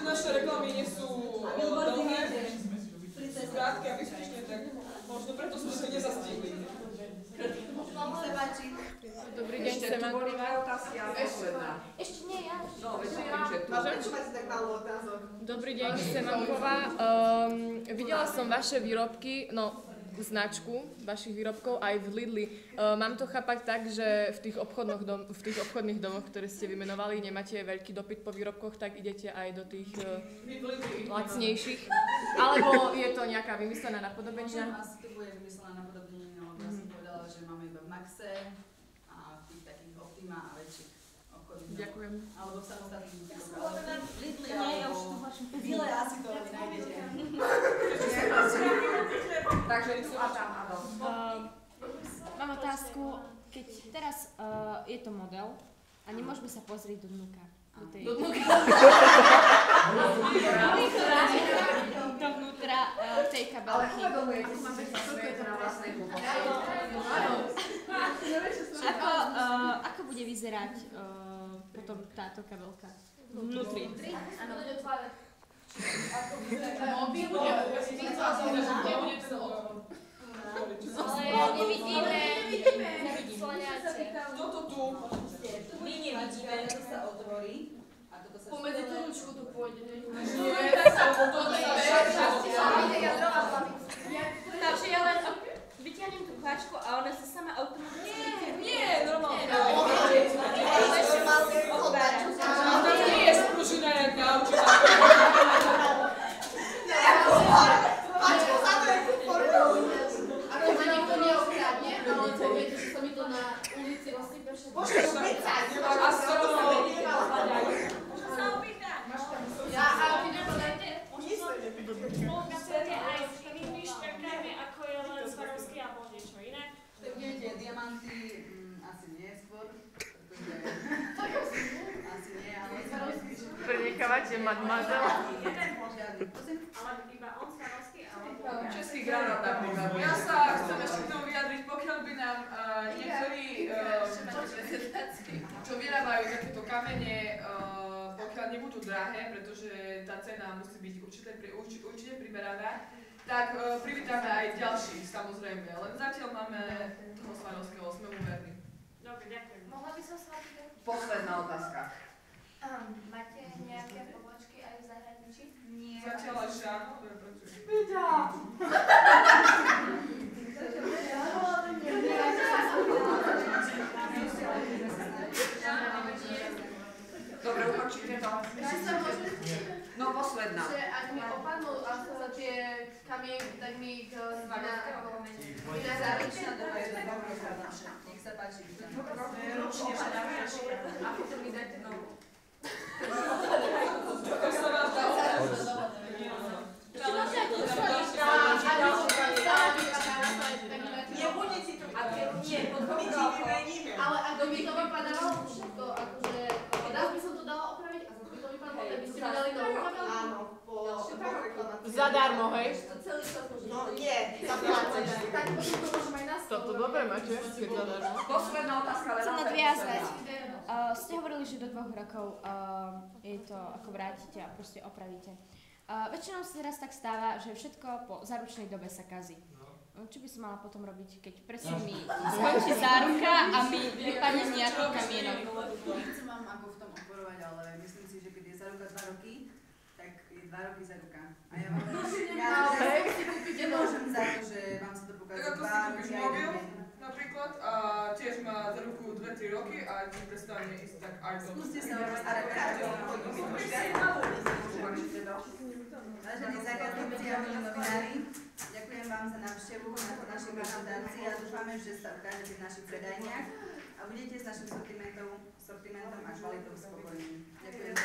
naše reklamy nie sú dlhé, krátke a vystižne, tak možno preto sme to nezastihli. Dobrý deň, Semanková. Ešte tu boli moje otázky, ale posledná. Ešte nie, ja. No, veď že tu. Prečo máte tak málo otázok? Dobrý deň, Semanková. Videla som vaše výrobky, no značku vašich výrobkov aj v Lidli. Mám to chápať tak, že v tých obchodných domoch, ktoré ste vymenovali, nemáte veľký dopyt po výrobkoch, tak idete aj do tých lacnejších? Alebo je to nejaká vymyslená napodobenina? Asi to bude vymyslená napodobenina, lebo ja som povedala, že máme iba v Maxe a v tých takých Optima a väčších obchodných domoch. Ďakujem. Alebo v samostatných butikoch. Lidli, nie, ja už to vašom Vile asi to nájdete. Takže tu a tam, áno. Mám otázku, keď teraz je to model a nemôžeme sa pozrieť do vnúka. Dovnútra tej kabelky. Ale uvedomujete si, že pracujete na vlastnej pokoji. Ako bude vyzerať potom táto kabelka? Vnútri. Áno. Ale nevidíme. Toto tu. My nevidíme, to sa otvorí. A toto sa Pomedzi tú ručku to pôjde, ne? Takže ja len vyťahnem tú hláčku a ona sa sama automaticky vyťahne. Nie, normálne. Otvára. To nie je sprúžená jak na aučíka. Ako ma nikto neokradne, ale poviete, že sa mi to na ulici vlastne prešlo. Môžeš špecať, nemáš astronomii. Ja, a keď nepodajte? Spolupracujete aj s inými šperkami, ako je len Swarovski alebo niečo iné? Tak viete, diamanty asi nie skôr, pretože asi nie, ale Swarovski. Prenikávate mademoiselle? Ale iba on Swarovski alebo... Český granát napríklad. Ja sa chcem ešte k tomu vyjadriť, pokiaľ by nám niektorí, čo vyrábajú takéto kamene, pokiaľ nebudú drahé, pretože tá cena musí byť určite primeraná, tak privítame aj ďalších, samozrejme. Len zatiaľ máme toho Swarovského, sme mu verní. Dobre, ďakujem. Mohla by som sa opýtať? Posledná otázka. Máte nejaké pobočky aj v zahraničí? Nie. Zatiaľ ešte áno, ktoré pracujú. Dobre, ukončíte to. No, posledná. Že ak mi opadnú za tie kamienky, tak mi ich na záručná Nech sa páči. A potom mi dajte novú. To sa vám dá Nebude si to nie, my ti vymeníme. Ale ak by to vypadalo všetko, akože raz by som to dala opraviť a zase by to vypadalo, tak by ste mi dali novú kabelku? Áno, po reklamácii. Zadarmo, hej? Celý čas môžem. No nie, zaplácaš. Tak potom to môžem aj na stôl. Toto dobre máte, keď zadarmo. Posledná otázka, ale Chcem naozaj nadviazať. posledná. Ste hovorili, že do 2 rokov je to ako vrátite a proste opravíte. Väčšinou sa teraz tak stáva, že všetko po záručnej dobe sa kazí. Čo by som mala potom robiť, keď presne mi skončí záruka a mi vypadne nejaký kamienok? Nechcem vám ako v tom oporovať, ale myslím si, že keď je záruka 2 roky, tak je 2 roky záruka. A ja vám nemôžem za to, že vám sa to pokazí Tak ako 2 si kúpiš roky aj mobil, jeden. napríklad, a tiež má za ruku 2-3 roky a ti prestane ísť tak aj to. Skúste sa o vás starať. Vážení zákazníci a milí novinári, ďakujem vám za návštevu na našej prezentácii a dúfame, že sa ukážete v našich predajniach a budete s našim sortimentom a kvalitou spokojní. Ďakujem.